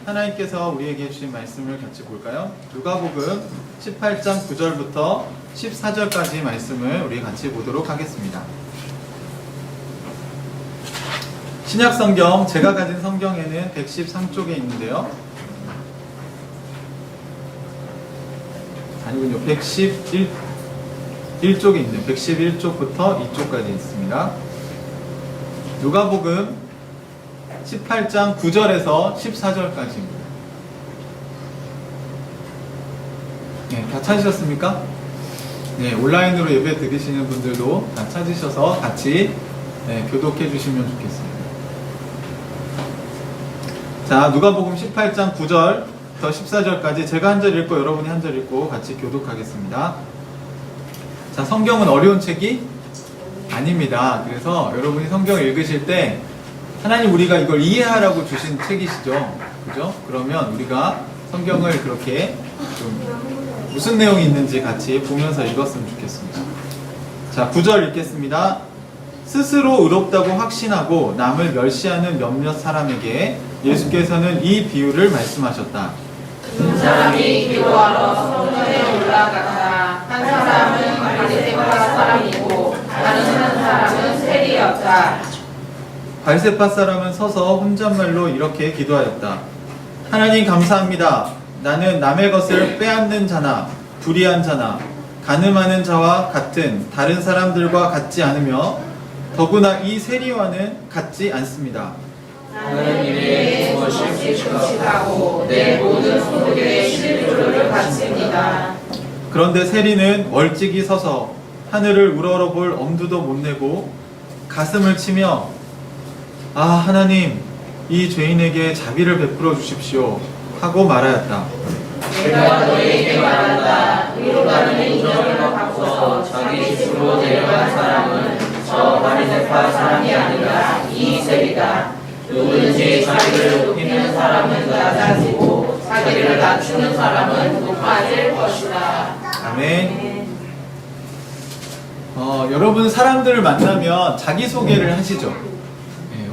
하나님께서 우리에게 주신 말씀을 같이 볼까요? 누가복음 18장 9절부터 14절까지 말씀을 우리 같이 보도록 하겠습니다. 신약성경, 제가 가진 성경에는 113쪽에 있는데요. 아니군요. 111쪽에 있네요. 111쪽부터 2쪽까지 있습니다. 누가복음 18장 9절에서 14절까지입니다. 네, 다 찾으셨습니까? 네, 온라인으로 예배 드리시는 분들도 다 찾으셔서 같이 교독해 주시면 좋겠습니다. 자, 누가복음 18장 9절부터 14절까지 제가 한 절 읽고 여러분이 한 절 읽고 같이 교독하겠습니다. 자, 성경은 어려운 책이 아닙니다. 그래서 여러분이 성경을 읽으실 때 하나님 우리가 이걸 이해하라고 주신 책이시죠. 그죠? 그러면 우리가 성경을 그렇게 좀 무슨 내용이 있는지 같이 보면서 읽었으면 좋겠습니다. 자, 9절 읽겠습니다. 스스로 의롭다고 확신하고 남을 멸시하는 몇몇 사람에게 예수께서는 이 비유를 말씀하셨다. 두 사람이 기도하러 성전에 올라갔다. 한 사람은 바리새파 사람이고 다른 한 사람은 세리였다. 바리새파 사람은 서서 혼잣말로 이렇게 기도하였다. 하나님 감사합니다. 나는 남의 것을 빼앗는 자나 불의한 자나 간음하는 자와 같은 다른 사람들과 같지 않으며 더구나 이 세리와는 같지 않습니다. 나는 일에 무엇이 충실하고 내 모든 소득에 실조를 바칩니다. 그런데 세리는 멀찍이 서서 하늘을 우러러볼 엄두도 못 내고 가슴을 치며 아 하나님 이 죄인에게 자비를 베풀어 주십시오 하고 말하였다. 내가 너에게 말한다. 의로다는 인정을 바꿔서 자기 집으로 내려간 사람은 저 바리새파 사람이 아니라 이 세리다. 누구든지 자기를 높이는 사람은 낮아지고 자기를 낮추는 사람은 높아질 것이다. 아멘. 여러분 사람들을 만나면 자기소개를 하시죠.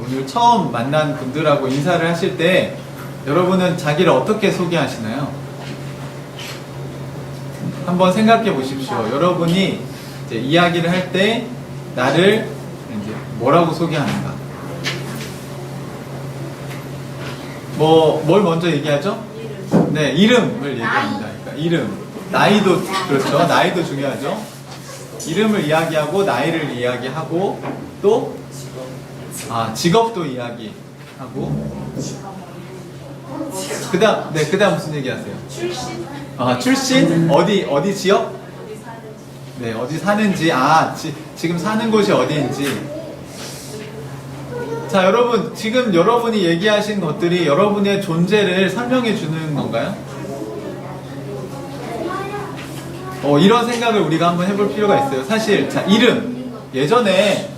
오늘 처음 만난 분들하고 인사를 하실 때 여러분은 자기를 어떻게 소개하시나요? 한번 생각해 보십시오. 여러분이 이제 이야기를 할 때 나를 이제 뭐라고 소개하는가? 뭘 먼저 얘기하죠? 네, 이름을 얘기합니다. 그러니까 이름, 나이도 그렇죠. 나이도 중요하죠. 이름을 이야기하고 나이를 이야기하고 또 직업도 이야기하고 그다음 무슨 얘기하세요? 출신? 어디 지역? 네, 어디 사는지 지금 사는 곳이 어디인지. 자, 여러분 지금 여러분이 얘기하신 것들이 여러분의 존재를 설명해 주는 건가요? 이런 생각을 우리가 한번 해볼 필요가 있어요. 사실 자, 이름 예전에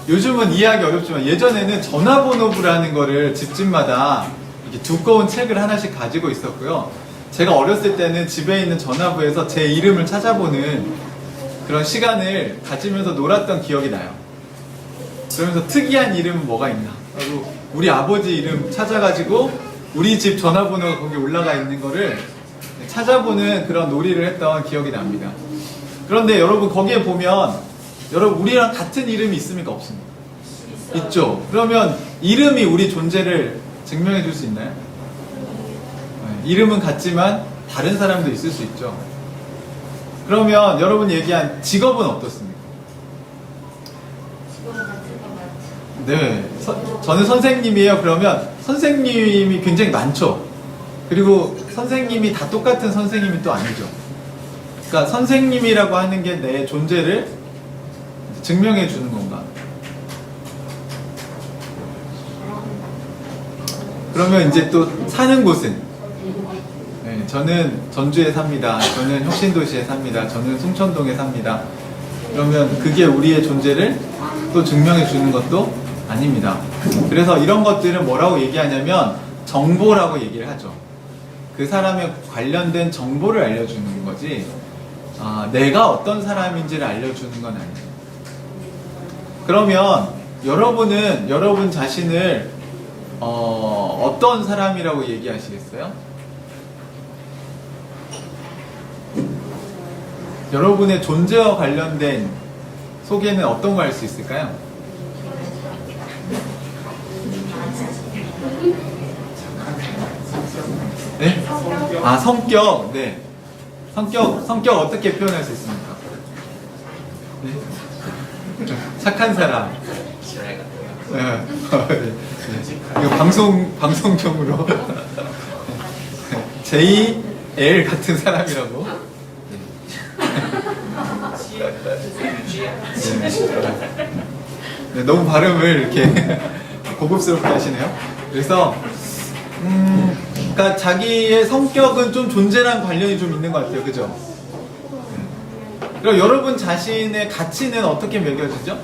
요즘은 이해하기 어렵지만 예전에는 전화번호부라는 거를 집집마다 이렇게 두꺼운 책을 하나씩 가지고 있었고요. 제가 어렸을 때는 집에 있는 전화부에서 제 이름을 찾아보는 그런 시간을 가지면서 놀았던 기억이 나요. 그러면서 특이한 이름은 뭐가 있나? 그리고 우리 아버지 이름 찾아가지고 우리 집 전화번호가 거기 올라가 있는 거를 찾아보는 그런 놀이를 했던 기억이 납니다. 그런데 여러분 거기에 보면 여러분 우리랑 같은 이름이 있습니까? 없습니까? 있죠. 그러면 이름이 우리 존재를 증명해 줄 수 있나요? 이름은 같지만 다른 사람도 있을 수 있죠. 그러면 여러분이 얘기한 직업은 어떻습니까? 네, 저는 선생님이에요. 그러면 선생님이 굉장히 많죠. 그리고 선생님이 다 똑같은 선생님이 또 아니죠. 그러니까 선생님이라고 하는 게 내 존재를 증명해 주는 건가? 그러면 이제 또 사는 곳은 네, 저는 전주에 삽니다. 저는 혁신도시에 삽니다. 저는 송천동에 삽니다. 그러면 그게 우리의 존재를 또 증명해 주는 것도 아닙니다. 그래서 이런 것들은 뭐라고 얘기하냐면 정보라고 얘기를 하죠. 그 사람에 관련된 정보를 알려주는 거지 내가 어떤 사람인지를 알려주는 건 아니에요. 그러면 여러분은 여러분 자신을 어떤 사람이라고 얘기하시겠어요? 여러분의 존재와 관련된 소개는 어떤 거 할 수 있을까요? 네? 아, 성격. 네. 성격 어떻게 표현할 수 있습니까? 네? 착한 사람. 네. 네. 이거 방송용으로 JL 같은 사람이라고. 네, 너무 발음을 이렇게 고급스럽게 하시네요. 그래서 그러니까 자기의 성격은 좀 존재랑 관련이 좀 있는 것 같아요, 그죠? 네. 그럼 여러분 자신의 가치는 어떻게 매겨지죠?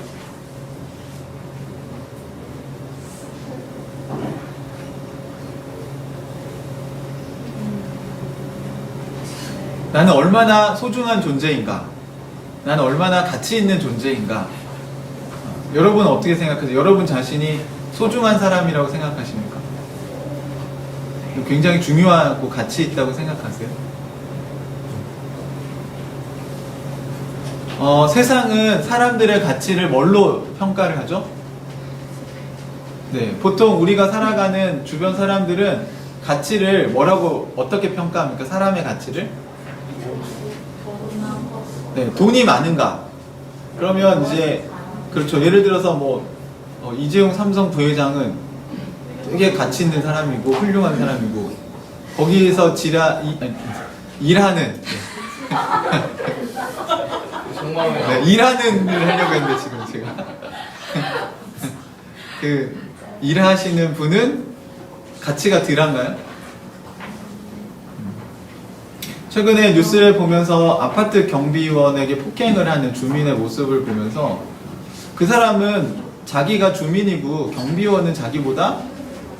나는 얼마나 소중한 존재인가? 나는 얼마나 가치 있는 존재인가? 여러분은 어떻게 생각하세요? 여러분 자신이 소중한 사람이라고 생각하십니까? 굉장히 중요하고 가치 있다고 생각하세요? 세상은 사람들의 가치를 뭘로 평가를 하죠? 네, 보통 우리가 살아가는 주변 사람들은 가치를 뭐라고 어떻게 평가합니까? 사람의 가치를? 네, 돈이 많은가? 그러면 이제 그렇죠. 예를 들어서 이재용 삼성 부회장은 되게 가치 있는 사람이고 훌륭한 사람이고 거기에서 일하는 네, 일하는 일 하려고 했는데 지금 제가 그 일하시는 분은 가치가 덜한가요? 최근에 뉴스를 보면서 아파트 경비원에게 폭행을 하는 주민의 모습을 보면서 그 사람은 자기가 주민이고 경비원은 자기보다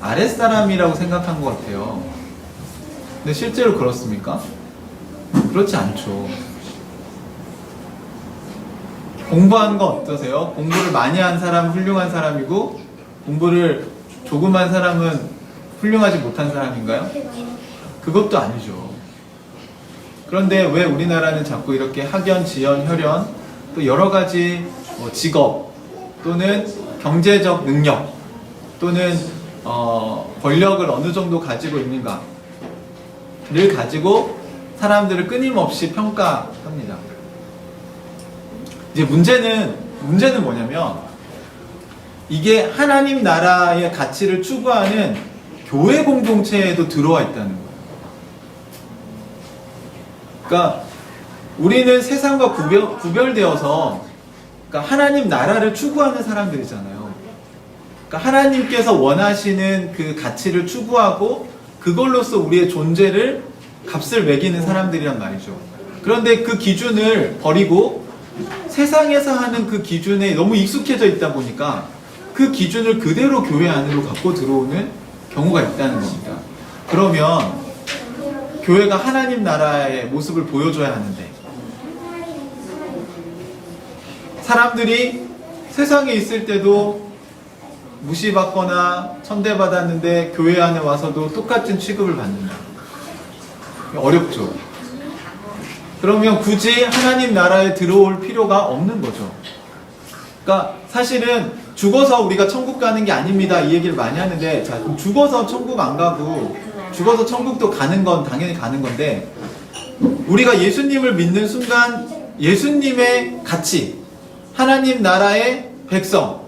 아랫사람이라고 생각한 것 같아요. 근데 실제로 그렇습니까? 그렇지 않죠. 공부하는 거 어떠세요? 공부를 많이 한 사람은 훌륭한 사람이고 공부를 조금 한 사람은 훌륭하지 못한 사람인가요? 그것도 아니죠. 그런데 왜 우리나라는 자꾸 이렇게 학연, 지연, 혈연 또 여러 가지 직업 또는 경제적 능력 또는 권력을 어느 정도 가지고 있는가를 가지고 사람들을 끊임없이 평가합니다. 이제 문제는 뭐냐면 이게 하나님 나라의 가치를 추구하는 교회 공동체에도 들어와 있다는 거예요. 그러니까 우리는 세상과 구별되어서 그러니까 하나님 나라를 추구하는 사람들이잖아요. 그러니까 하나님께서 원하시는 그 가치를 추구하고 그걸로써 우리의 존재를 값을 매기는 사람들이란 말이죠. 그런데 그 기준을 버리고 세상에서 하는 그 기준에 너무 익숙해져 있다 보니까 그 기준을 그대로 교회 안으로 갖고 들어오는 경우가 있다는 겁니다. 그러면 교회가 하나님 나라의 모습을 보여줘야 하는데 사람들이 세상에 있을 때도 무시받거나 천대받았는데 교회 안에 와서도 똑같은 취급을 받는다. 어렵죠. 그러면 굳이 하나님 나라에 들어올 필요가 없는 거죠. 그러니까 사실은 죽어서 우리가 천국 가는 게 아닙니다 이 얘기를 많이 하는데 자, 죽어서 천국 안 가고 죽어서 천국도 가는 건 당연히 가는 건데 우리가 예수님을 믿는 순간 예수님의 가치 하나님 나라의 백성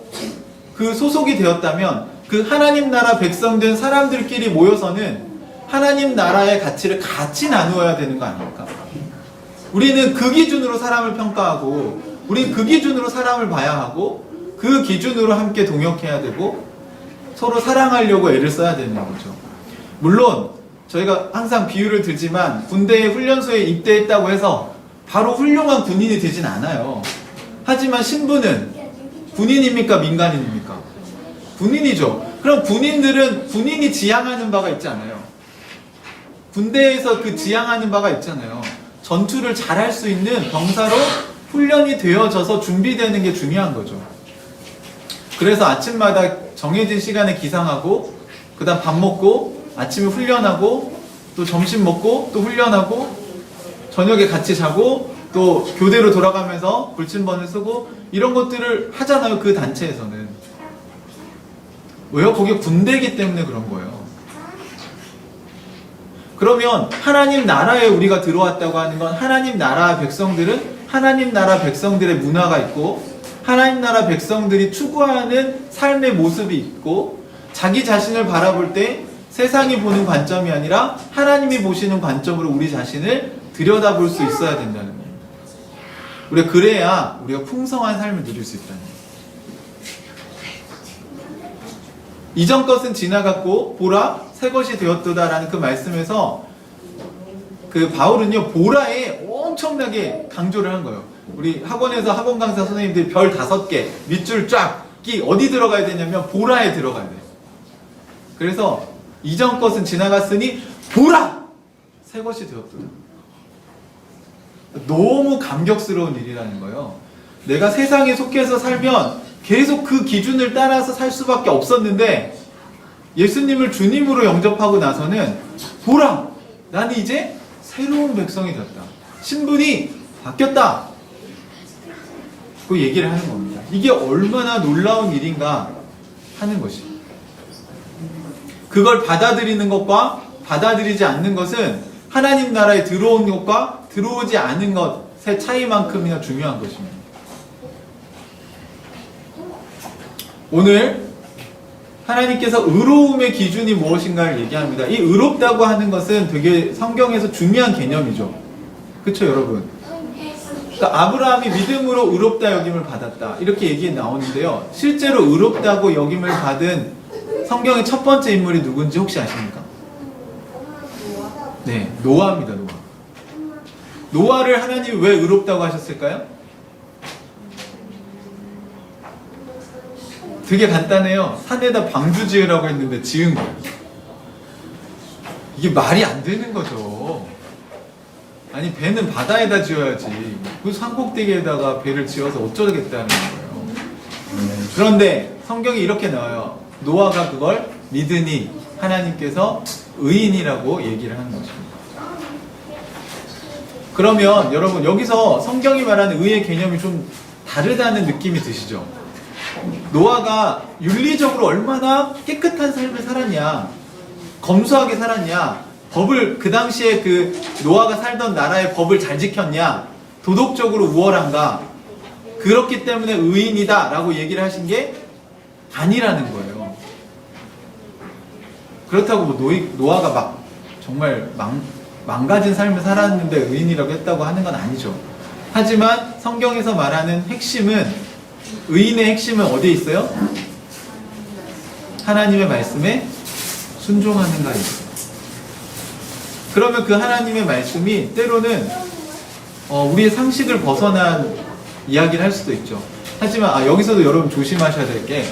그 소속이 되었다면 그 하나님 나라 백성 된 사람들끼리 모여서는 하나님 나라의 가치를 같이 나누어야 되는 거 아닙니까? 우리는 그 기준으로 사람을 평가하고 우리는 그 기준으로 사람을 봐야 하고 그 기준으로 함께 동역해야 되고 서로 사랑하려고 애를 써야 되는 거죠. 물론 저희가 항상 비유를 들지만 군대에 훈련소에 입대했다고 해서 바로 훌륭한 군인이 되진 않아요. 하지만 신부는 군인입니까? 민간인입니까? 군인이죠. 그럼 군인들은 군인이 지향하는 바가 있지 않아요? 군대에서 그 지향하는 바가 있잖아요. 전투를 잘할 수 있는 병사로 훈련이 되어져서 준비되는 게 중요한 거죠. 그래서 아침마다 정해진 시간에 기상하고 그 다음 밥 먹고 아침에 훈련하고 또 점심 먹고 또 훈련하고 저녁에 같이 자고 또 교대로 돌아가면서 불침번을 쓰고 이런 것들을 하잖아요. 그 단체에서는. 왜요? 그게 군대이기 때문에 그런 거예요. 그러면 하나님 나라에 우리가 들어왔다고 하는 건 하나님 나라 백성들은 하나님 나라 백성들의 문화가 있고 하나님 나라 백성들이 추구하는 삶의 모습이 있고 자기 자신을 바라볼 때 세상이 보는 관점이 아니라 하나님이 보시는 관점으로 우리 자신을 들여다볼 수 있어야 된다는 거예요. 우리가 그래야 우리가 풍성한 삶을 누릴 수 있다는 거예요. 이전 것은 지나갔고 보라 새 것이 되었도다라는 그 말씀에서 그 바울은요 보라에 엄청나게 강조를 한 거예요. 우리 학원에서 학원 강사 선생님들이 별 5개 밑줄 쫙 끼 어디 들어가야 되냐면 보라에 들어가야 돼요. 그래서 이전 것은 지나갔으니 보라 새 것이 되었도다. 너무 감격스러운 일이라는 거예요. 내가 세상에 속해서 살면 계속 그 기준을 따라서 살 수밖에 없었는데 예수님을 주님으로 영접하고 나서는 보라! 나는 이제 새로운 백성이 되었다. 신분이 바뀌었다. 그 얘기를 하는 겁니다. 이게 얼마나 놀라운 일인가 하는 것이. 그걸 받아들이는 것과 받아들이지 않는 것은 하나님 나라에 들어온 것과 들어오지 않은 것의 차이만큼이나 중요한 것입니다. 오늘 하나님께서 의로움의 기준이 무엇인가를 얘기합니다. 이 의롭다고 하는 것은 되게 성경에서 중요한 개념이죠. 그렇죠, 여러분? 그러니까 아브라함이 믿음으로 의롭다 여김을 받았다. 이렇게 얘기 나오는데요. 실제로 의롭다고 여김을 받은 성경의 첫 번째 인물이 누군지 혹시 아십니까? 네, 노아입니다. 노아. 노아를 하나님이 왜 의롭다고 하셨을까요? 되게 간단해요. 산에다 방주 지으라고 했는데 지은 거예요. 이게 말이 안 되는 거죠. 아니 배는 바다에다 지어야지. 그 산꼭대기에다가 배를 지어서 어쩌겠다는 거예요. 그런데 성경이 이렇게 나와요. 노아가 그걸 믿으니 하나님께서 의인이라고 얘기를 하는 것입니다. 그러면 여러분 여기서 성경이 말하는 의의 개념이 좀 다르다는 느낌이 드시죠? 노아가 윤리적으로 얼마나 깨끗한 삶을 살았냐, 검소하게 살았냐, 법을 그 당시에 그 노아가 살던 나라의 법을 잘 지켰냐, 도덕적으로 우월한가, 그렇기 때문에 의인이다 라고 얘기를 하신 게 아니라는 거예요. 그렇다고 뭐 노아가 막 정말 망가진 삶을 살았는데 의인이라고 했다고 하는 건 아니죠. 하지만 성경에서 말하는 핵심은, 의인의 핵심은 어디에 있어요? 하나님의 말씀에 순종하는가에 있어요. 그러면 그 하나님의 말씀이 때로는 우리의 상식을 벗어난 이야기를 할 수도 있죠. 하지만 여기서도 여러분 조심하셔야 될 게,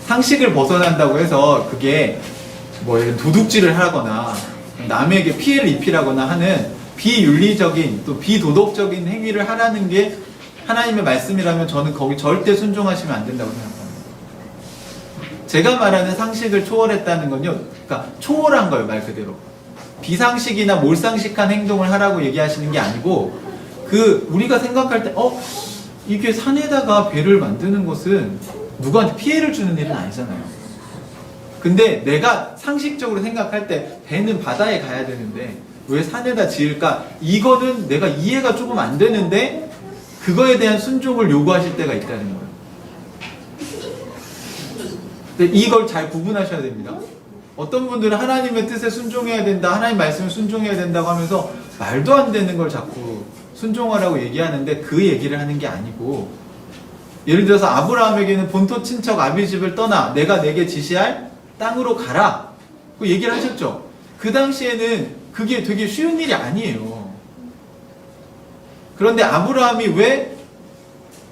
상식을 벗어난다고 해서 그게 뭐 도둑질을 하거나 남에게 피해를 입히라거나 하는 비윤리적인 또 비도덕적인 행위를 하라는 게 하나님의 말씀이라면 저는 거기 절대 순종하시면 안 된다고 생각합니다. 제가 말하는 상식을 초월했다는 건요, 그러니까 초월한 거예요, 말 그대로. 비상식이나 몰상식한 행동을 하라고 얘기하시는 게 아니고, 우리가 생각할 때, 이게 산에다가 배를 만드는 것은 누구한테 피해를 주는 일은 아니잖아요. 근데 내가 상식적으로 생각할 때 배는 바다에 가야 되는데 왜 산에다 지을까? 이거는 내가 이해가 조금 안 되는데 그거에 대한 순종을 요구하실 때가 있다는 거예요. 근데 이걸 잘 구분하셔야 됩니다. 어떤 분들은 하나님의 뜻에 순종해야 된다, 하나님 말씀에 순종해야 된다고 하면서 말도 안 되는 걸 자꾸 순종하라고 얘기하는데 그 얘기를 하는 게 아니고, 예를 들어서 아브라함에게는 본토 친척 아비집을 떠나 내가 내게 지시할 땅으로 가라, 그 얘기를 하셨죠. 그 당시에는 그게 되게 쉬운 일이 아니에요. 그런데 아브라함이 왜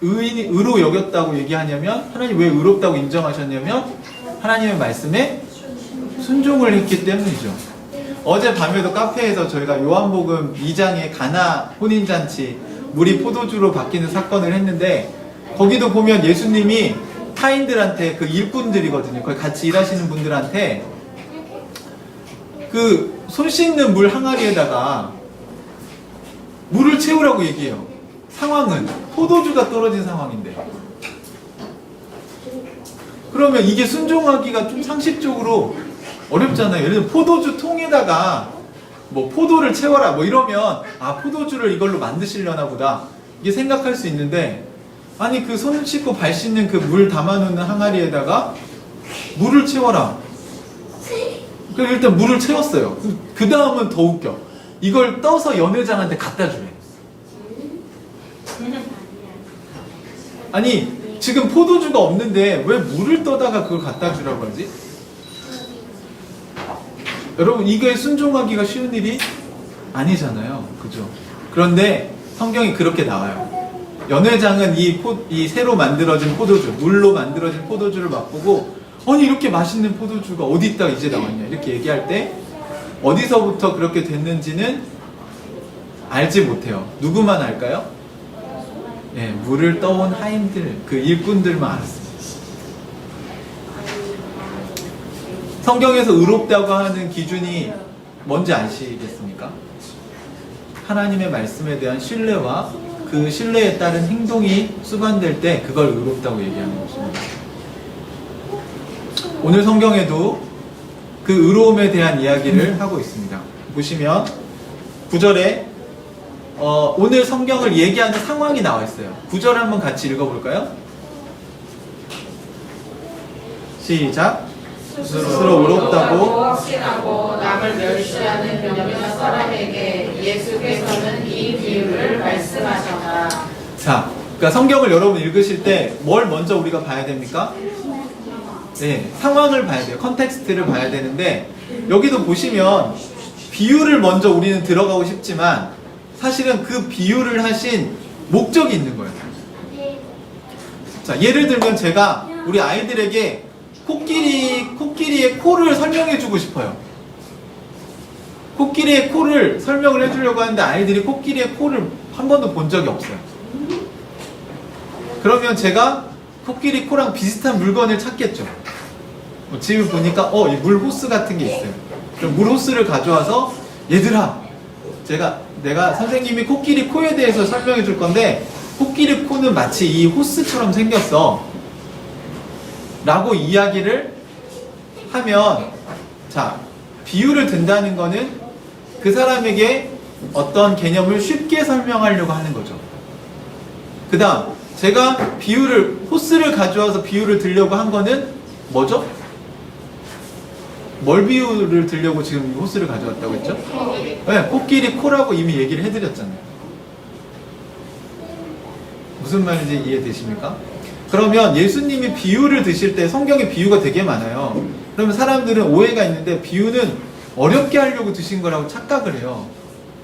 의로 여겼다고 얘기하냐면, 하나님 왜 의롭다고 인정하셨냐면 하나님의 말씀에 순종을 했기 때문이죠. 어제 밤에도 카페에서 저희가 요한복음 2장의 가나 혼인잔치, 물이 포도주로 바뀌는 사건을 했는데, 거기도 보면 예수님이 타인들한테, 그 일꾼들이거든요, 거기 같이 일하시는 분들한테 그 손 씻는 물 항아리에다가 물을 채우라고 얘기해요. 상황은 포도주가 떨어진 상황인데. 그러면 이게 순종하기가 좀 상식적으로 어렵잖아요. 예를 들면 포도주 통에다가 뭐 포도를 채워라 뭐 이러면 아 포도주를 이걸로 만드시려나 보다 이게 생각할 수 있는데, 아니 그 손 씻고 발 씻는 그 물 담아놓는 항아리에다가 물을 채워라. 그래서 일단 물을 채웠어요. 그 다음은 더 웃겨. 이걸 떠서 연회장한테 갖다 주래. 아니 지금 포도주가 없는데 왜 물을 떠다가 그걸 갖다 주라고 하지? 여러분 이게 순종하기가 쉬운 일이 아니잖아요. 그죠? 그런데 성경이 그렇게 나와요. 연회장은 이 새로 만들어진 포도주, 물로 만들어진 포도주를 맛보고 아니 이렇게 맛있는 포도주가 어디 있다가 이제 나왔냐 이렇게 얘기할 때 어디서부터 그렇게 됐는지는 알지 못해요. 누구만 알까요? 예, 물을 떠온 하인들, 그 일꾼들만 알았습니다. 성경에서 의롭다고 하는 기준이 뭔지 아시겠습니까? 하나님의 말씀에 대한 신뢰와 그 신뢰에 따른 행동이 수반될 때 그걸 의롭다고 얘기하는 것입니다. 오늘 성경에도 그 의로움에 대한 이야기를 하고 있습니다. 보시면 9절에 오늘 성경을 얘기하는 상황이 나와 있어요. 9절 한번 같이 읽어볼까요? 시작. 스스로 의롭다고 확신하고 남을 멸시하는 몇몇 사람에게 예수께서는 이 비유를 말씀하셨다. 자, 그러니까 성경을 여러분 읽으실 때 뭘 먼저 우리가 봐야 됩니까? 네, 상황을 봐야 돼요. 컨텍스트를 봐야 되는데 여기도 보시면 비유를 먼저 우리는 들어가고 싶지만 사실은 그 비유를 하신 목적이 있는 거예요. 자, 예를 들면 제가 우리 아이들에게 코끼리의 코를 설명해 주고 싶어요. 코끼리의 코를 설명을 해주려고 하는데 아이들이 코끼리의 코를 한 번도 본 적이 없어요. 그러면 제가 코끼리 코랑 비슷한 물건을 찾겠죠. 집에 보니까 이 물 호스 같은 게 있어요. 그럼 물 호스를 가져와서 얘들아, 내가 선생님이 코끼리 코에 대해서 설명해 줄 건데 코끼리 코는 마치 이 호스처럼 생겼어 라고 이야기를 하면, 자, 비유를 든다는 거는 그 사람에게 어떤 개념을 쉽게 설명하려고 하는 거죠. 그 다음 제가 호스를 가져와서 비유를 들려고 한 거는 뭐죠? 뭘 비유를 들려고 지금 호스를 가져왔다고 했죠? 네, 코끼리 코라고 이미 얘기를 해드렸잖아요. 무슨 말인지 이해되십니까? 그러면 예수님이 비유를 드실 때 성경에 비유가 되게 많아요. 그러면 사람들은 오해가 있는데 비유는 어렵게 하려고 드신 거라고 착각을 해요.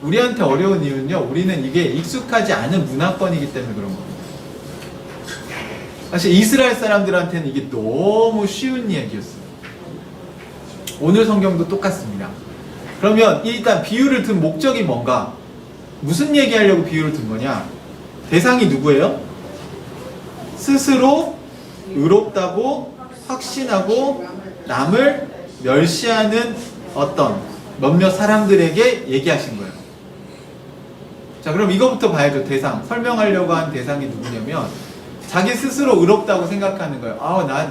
우리한테 어려운 이유는요, 우리는 이게 익숙하지 않은 문화권이기 때문에 그런 겁니다. 사실 이스라엘 사람들한테는 이게 너무 쉬운 얘기였어요. 오늘 성경도 똑같습니다. 그러면 일단 비유를 든 목적이 뭔가? 무슨 얘기하려고 비유를 든 거냐? 대상이 누구예요? 스스로 의롭다고 확신하고 남을 멸시하는 어떤 몇몇 사람들에게 얘기하신 거예요. 자, 그럼 이거부터 봐야죠. 대상. 설명하려고 한 대상이 누구냐면 자기 스스로 의롭다고 생각하는 거예요.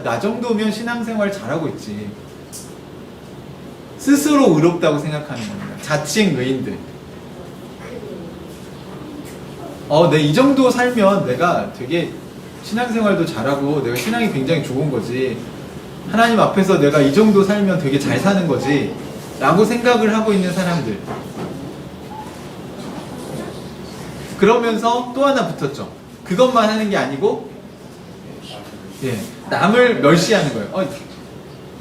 나 정도면 신앙생활 잘하고 있지. 스스로 의롭다고 생각하는 겁니다. 자칭 의인들. 내 이 정도 살면 내가 되게 신앙생활도 잘하고 내가 신앙이 굉장히 좋은 거지. 하나님 앞에서 내가 이 정도 살면 되게 잘 사는 거지. 라고 생각을 하고 있는 사람들. 그러면서 또 하나 붙었죠. 그것만 하는 게 아니고, 남을 멸시하는 거예요.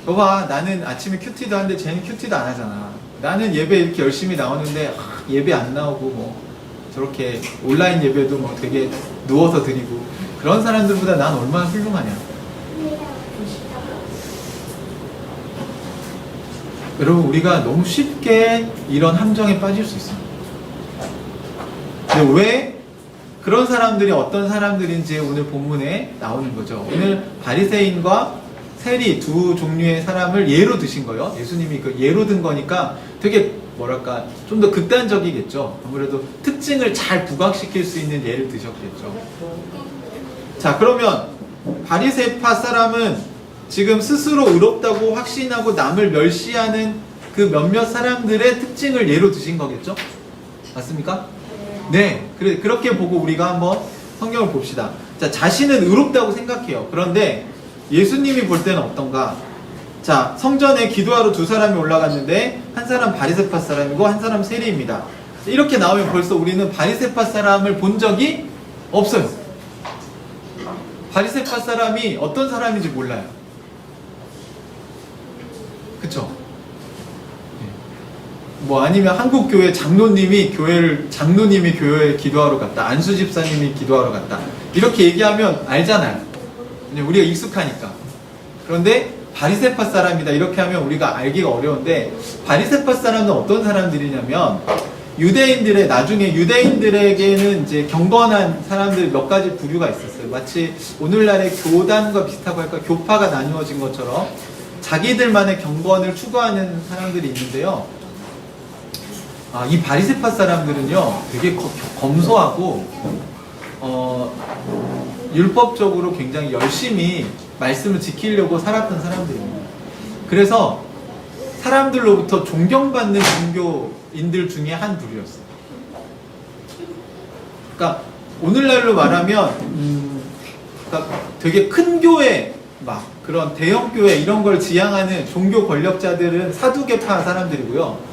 봐봐, 나는 아침에 큐티도 하는데 쟤는 큐티도 안 하잖아. 나는 예배 이렇게 열심히 나오는데 예배 안 나오고 뭐 저렇게 온라인 예배도 뭐 되게 누워서 드리고, 그런 사람들보다 난 얼마나 훌륭하냐. 여러분, 우리가 너무 쉽게 이런 함정에 빠질 수 있습니다. 근데 왜 그런 사람들이 어떤 사람들인지 오늘 본문에 나오는 거죠. 오늘 바리새인과 세리 두 종류의 사람을 예로 드신 거예요. 예수님이 그 예로 든 거니까 되게 뭐랄까 좀 더 극단적이겠죠. 아무래도 특징을 잘 부각시킬 수 있는 예를 드셨겠죠. 자, 그러면 바리새파 사람은 지금 스스로 의롭다고 확신하고 남을 멸시하는 그 몇몇 사람들의 특징을 예로 드신 거겠죠? 맞습니까? 네. 그렇게 보고 우리가 한번 성경을 봅시다. 자, 자신은 의롭다고 생각해요. 그런데 예수님이 볼 때는 어떤가? 자, 성전에 기도하러 두 사람이 올라갔는데 한 사람 바리새파 사람이고 한 사람 세리입니다. 이렇게 나오면 벌써 우리는 바리새파 사람을 본 적이 없어요. 바리새파 사람이 어떤 사람인지 몰라요. 그쵸? 뭐 아니면 한국 교회 장로님이 교회에 기도하러 갔다. 안수 집사님이 기도하러 갔다. 이렇게 얘기하면 알잖아요. 우리가 익숙하니까. 그런데 바리새파 사람이다 이렇게 하면 우리가 알기가 어려운데, 바리새파 사람은 어떤 사람들이냐면 나중에 유대인들에게는 이제 경건한 사람들 몇 가지 부류가 있었어요. 마치 오늘날의 교단과 비슷하고 할까, 교파가 나누어진 것처럼 자기들만의 경건을 추구하는 사람들이 있는데요. 이 바리새파 사람들은요 되게 검소하고 율법적으로 굉장히 열심히 말씀을 지키려고 살았던 사람들입니다. 그래서 사람들로부터 존경받는 종교인들 중에 한 부류였어요. 그러니까 오늘날로 말하면 그러니까 되게 큰 교회, 막 그런 대형 교회 이런 걸 지향하는 종교 권력자들은 사두개파 사람들이고요.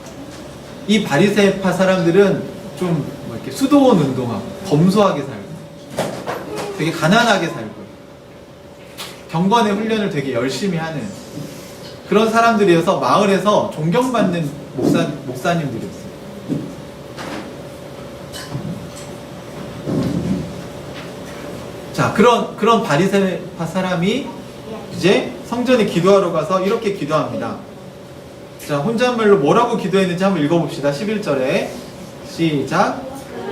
이 바리새파 사람들은 좀 뭐 이렇게 수도원 운동하고 검소하게 살고 되게 가난하게 살고 경건의 훈련을 되게 열심히 하는 그런 사람들이어서 마을에서 존경받는 목사님들이었어요. 자, 그런 바리새파 사람이 이제 성전에 기도하러 가서 이렇게 기도합니다. 자, 혼잣말로 뭐라고 기도했는지 한번 읽어봅시다. 11절에 시작.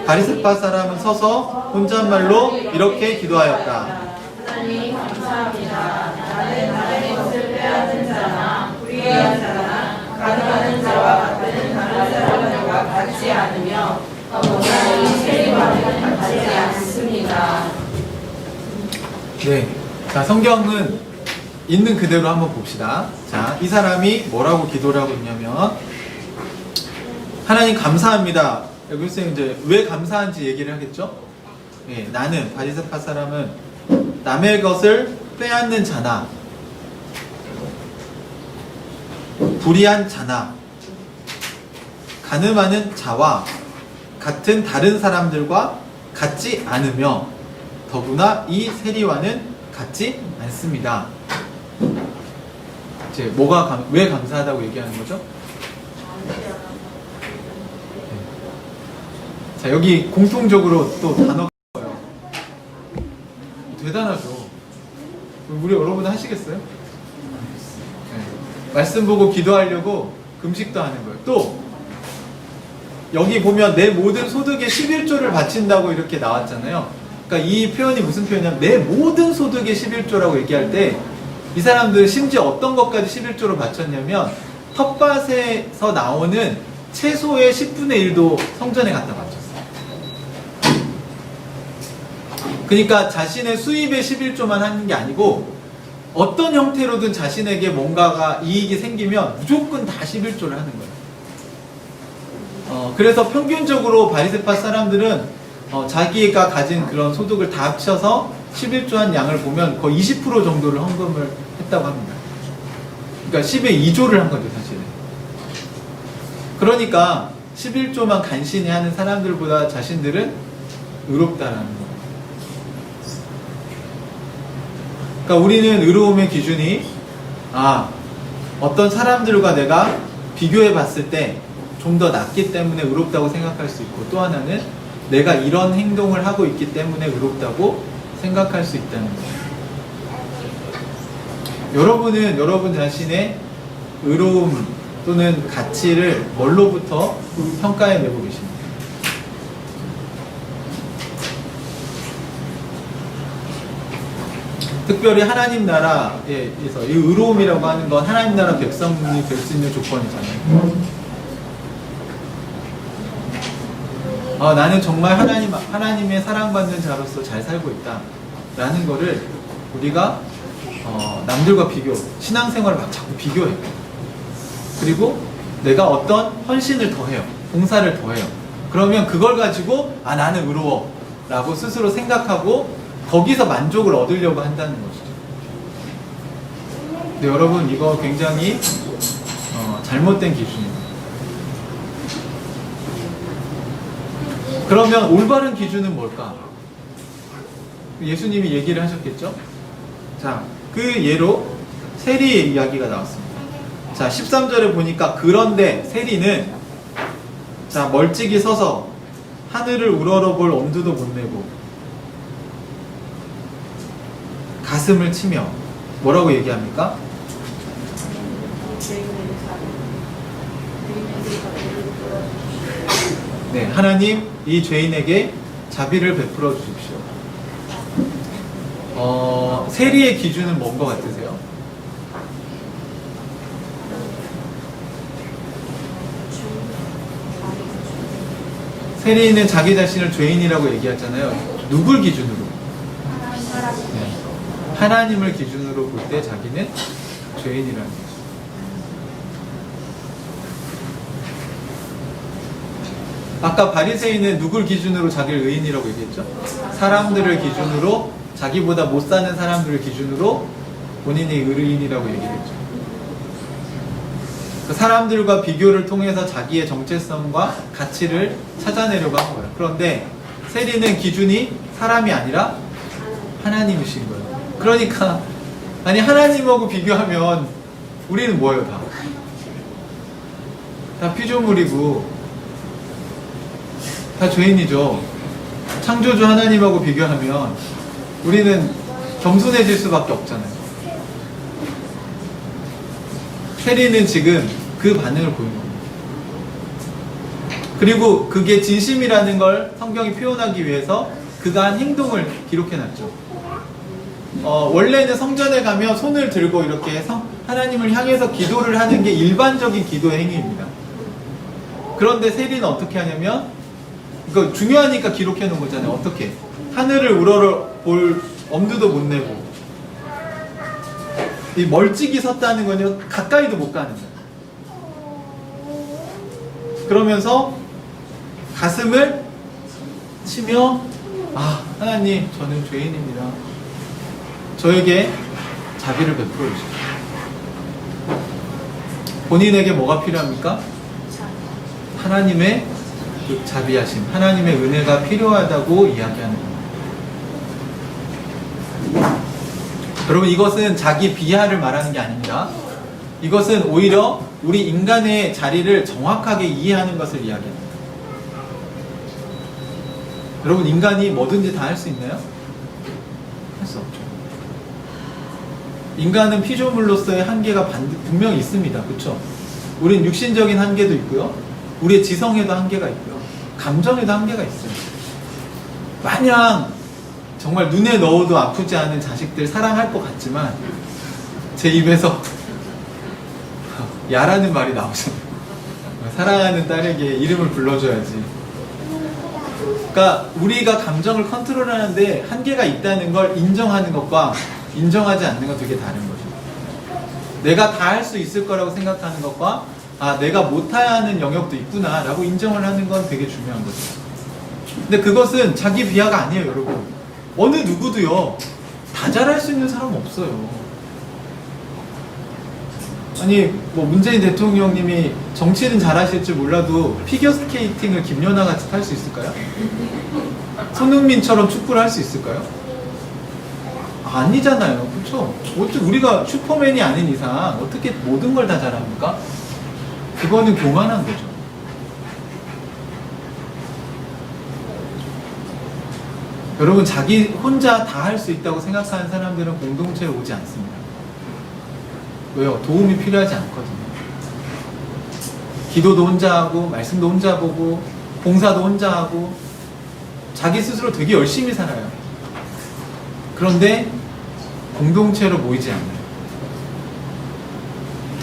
바리새파 사람은 서서 혼잣말로 이렇게 기도하였다. 하나님 감사합니다. 나는 남의 것을 빼앗은 자나 불의한 자나 가늠하는 자와 같은 다른 사람들과 같지 않으며 더구나 이 세리와는 같지 않습니다. 네, 자, 성경은 있는 그대로 한번 봅시다. 자, 이 사람이 뭐라고 기도를 하고 있냐면, 하나님 감사합니다. 여기서 이제 왜 감사한지 얘기를 하겠죠? 예, 나는 바리새파 사람은 남의 것을 빼앗는 자나 불의한 자나 가늠하는 자와 같은 다른 사람들과 같지 않으며 더구나 이 세리와는 같지 않습니다. 이제 왜 감사하다고 얘기하는 거죠? 자, 여기 공통적으로 또 단어가 있어요. 대단하죠. 우리 여러분 하시겠어요? 네. 말씀 보고 기도하려고 금식도 하는 거예요. 또 여기 보면 내 모든 소득의 11조를 바친다고 이렇게 나왔잖아요. 그러니까 이 표현이 무슨 표현이냐면 내 모든 소득의 11조라고 얘기할 때 이 사람들은 심지어 어떤 것까지 11조로 바쳤냐면 텃밭에서 나오는 채소의 10분의 1도 성전에 갖다 바쳤어요. 그러니까 자신의 수입의 11조만 하는 게 아니고 어떤 형태로든 자신에게 뭔가가 이익이 생기면 무조건 다 11조를 하는 거예요. 그래서 평균적으로 바리새파 사람들은 자기가 가진 그런 소득을 다 합쳐서 11조한 양을 보면 거의 20% 정도를 헌금을 했다고 합니다. 그러니까 10의 2조를 한 거죠, 사실은. 그러니까 11조만 간신히 하는 사람들보다 자신들은 의롭다라는 거예요. 그러니까 우리는 의로움의 기준이 어떤 사람들과 내가 비교해 봤을 때 좀 더 낫기 때문에 의롭다고 생각할 수 있고, 또 하나는 내가 이런 행동을 하고 있기 때문에 의롭다고 생각할 수 있다는 거예요. 여러분은 여러분 자신의 의로움 또는 가치를 뭘로부터 평가해 내고 계십니까? 특별히 하나님 나라에서 이 의로움이라고 하는 건 하나님 나라 백성이 될 수 있는 조건이잖아요. 나는 정말 하나님의 사랑받는 자로서 잘 살고 있다 라는 거를 우리가 남들과 신앙생활을 막 자꾸 비교해요. 그리고 내가 어떤 헌신을 더해요. 봉사를 더해요. 그러면 그걸 가지고 나는 의로워 라고 스스로 생각하고 거기서 만족을 얻으려고 한다는 것이죠. 근데 여러분, 이거 굉장히 잘못된 기준입니다. 그러면 올바른 기준은 뭘까? 예수님이 얘기를 하셨겠죠? 자, 그 예로 세리의 이야기가 나왔습니다. 자, 13절에 보니까 그런데 세리는 자, 멀찍이 서서 하늘을 우러러볼 엄두도 못 내고 가슴을 치며 뭐라고 얘기합니까? 네, 하나님 이 죄인에게 자비를 베풀어 주십시오. 세리의 기준은 뭔 것 같으세요? 세리는 자기 자신을 죄인이라고 얘기하잖아요. 누굴 기준으로? 네. 하나님을 기준으로 볼 때 자기는 죄인이라는 거죠. 아까 바리새인은 누굴 기준으로 자기를 의인이라고 얘기했죠? 사람들을 기준으로, 자기보다 못 사는 사람들을 기준으로 본인이 의인이라고 얘기했죠. 사람들과 비교를 통해서 자기의 정체성과 가치를 찾아내려고 한 거예요. 그런데 세리는 기준이 사람이 아니라 하나님이신 거예요. 그러니까 하나님하고 비교하면 우리는 뭐예요? 다 피조물이고 다 죄인이죠. 창조주 하나님하고 비교하면 우리는 겸손해질 수밖에 없잖아요. 세리는 지금 그 반응을 보이는 겁니다. 그리고 그게 진심이라는 걸 성경이 표현하기 위해서 그가 한 행동을 기록해놨죠. 원래는 성전에 가면 손을 들고 이렇게 하나님을 향해서 기도를 하는 게 일반적인 기도 행위입니다. 그런데 세리는 어떻게 하냐면, 이거 중요하니까 기록해 놓은 거잖아요. 어떻게? 하늘을 우러러볼 엄두도 못 내고, 이 멀찍이 섰다는 건요, 가까이도 못 가는 거예요. 그러면서 가슴을 치며, 하나님, 저는 죄인입니다. 저에게 자비를 베풀어 주십시오. 본인에게 뭐가 필요합니까? 하나님의 그 자비하심, 하나님의 은혜가 필요하다고 이야기하는 겁니다. 여러분, 이것은 자기 비하를 말하는 게 아닙니다. 이것은 오히려 우리 인간의 자리를 정확하게 이해하는 것을 이야기합니다. 여러분, 인간이 뭐든지 다 할 수 있나요? 할 수 없죠. 인간은 피조물로서의 한계가 분명히 있습니다. 그렇죠? 우린 육신적인 한계도 있고요, 우리의 지성에도 한계가 있고요, 감정에도 한계가 있어요. 마냥 정말 눈에 넣어도 아프지 않은 자식들 사랑할 것 같지만 제 입에서 야라는 말이 나오잖아요. 사랑하는 딸에게 이름을 불러줘야지. 그러니까 우리가 감정을 컨트롤하는데 한계가 있다는 걸 인정하는 것과 인정하지 않는 건 되게 다른 거죠. 내가 다 할 수 있을 거라고 생각하는 것과 내가 못해야 하는 영역도 있구나 라고 인정을 하는 건 되게 중요한 거죠. 근데 그것은 자기 비하가 아니에요. 여러분, 어느 누구도요 다 잘할 수 있는 사람은 없어요. 문재인 대통령님이 정치는 잘하실지 몰라도 피겨스케이팅을 김연아 같이 탈 수 있을까요? 손흥민처럼 축구를 할 수 있을까요? 아니잖아요. 그렇죠? 우리가 슈퍼맨이 아닌 이상 어떻게 모든 걸 다 잘합니까? 그거는 교만한 거죠. 여러분, 자기 혼자 다 할 수 있다고 생각하는 사람들은 공동체에 오지 않습니다. 왜요? 도움이 필요하지 않거든요. 기도도 혼자 하고, 말씀도 혼자 보고, 봉사도 혼자 하고, 자기 스스로 되게 열심히 살아요. 그런데 공동체로 모이지 않아요.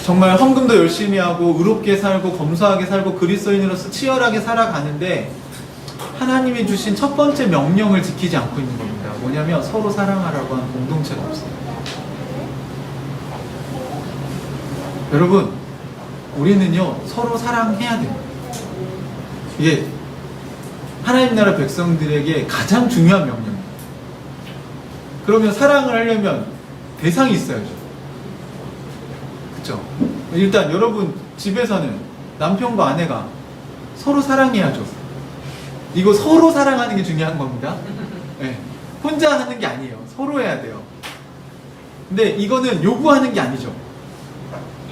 정말 헌금도 열심히 하고 의롭게 살고 검소하게 살고 그리스도인으로서 치열하게 살아가는데 하나님이 주신 첫 번째 명령을 지키지 않고 있는 겁니다. 뭐냐면 서로 사랑하라고 하는 공동체가 없어요. 여러분, 우리는요 서로 사랑해야 됩니다. 이게 하나님 나라 백성들에게 가장 중요한 명령입니다. 그러면 사랑을 하려면 대상이 있어야죠. 그렇죠? 일단 여러분 집에서는 남편과 아내가 서로 사랑해야죠. 이거 서로 사랑하는 게 중요한 겁니다. 네. 혼자 하는 게 아니에요. 서로 해야 돼요. 근데 이거는 요구하는 게 아니죠.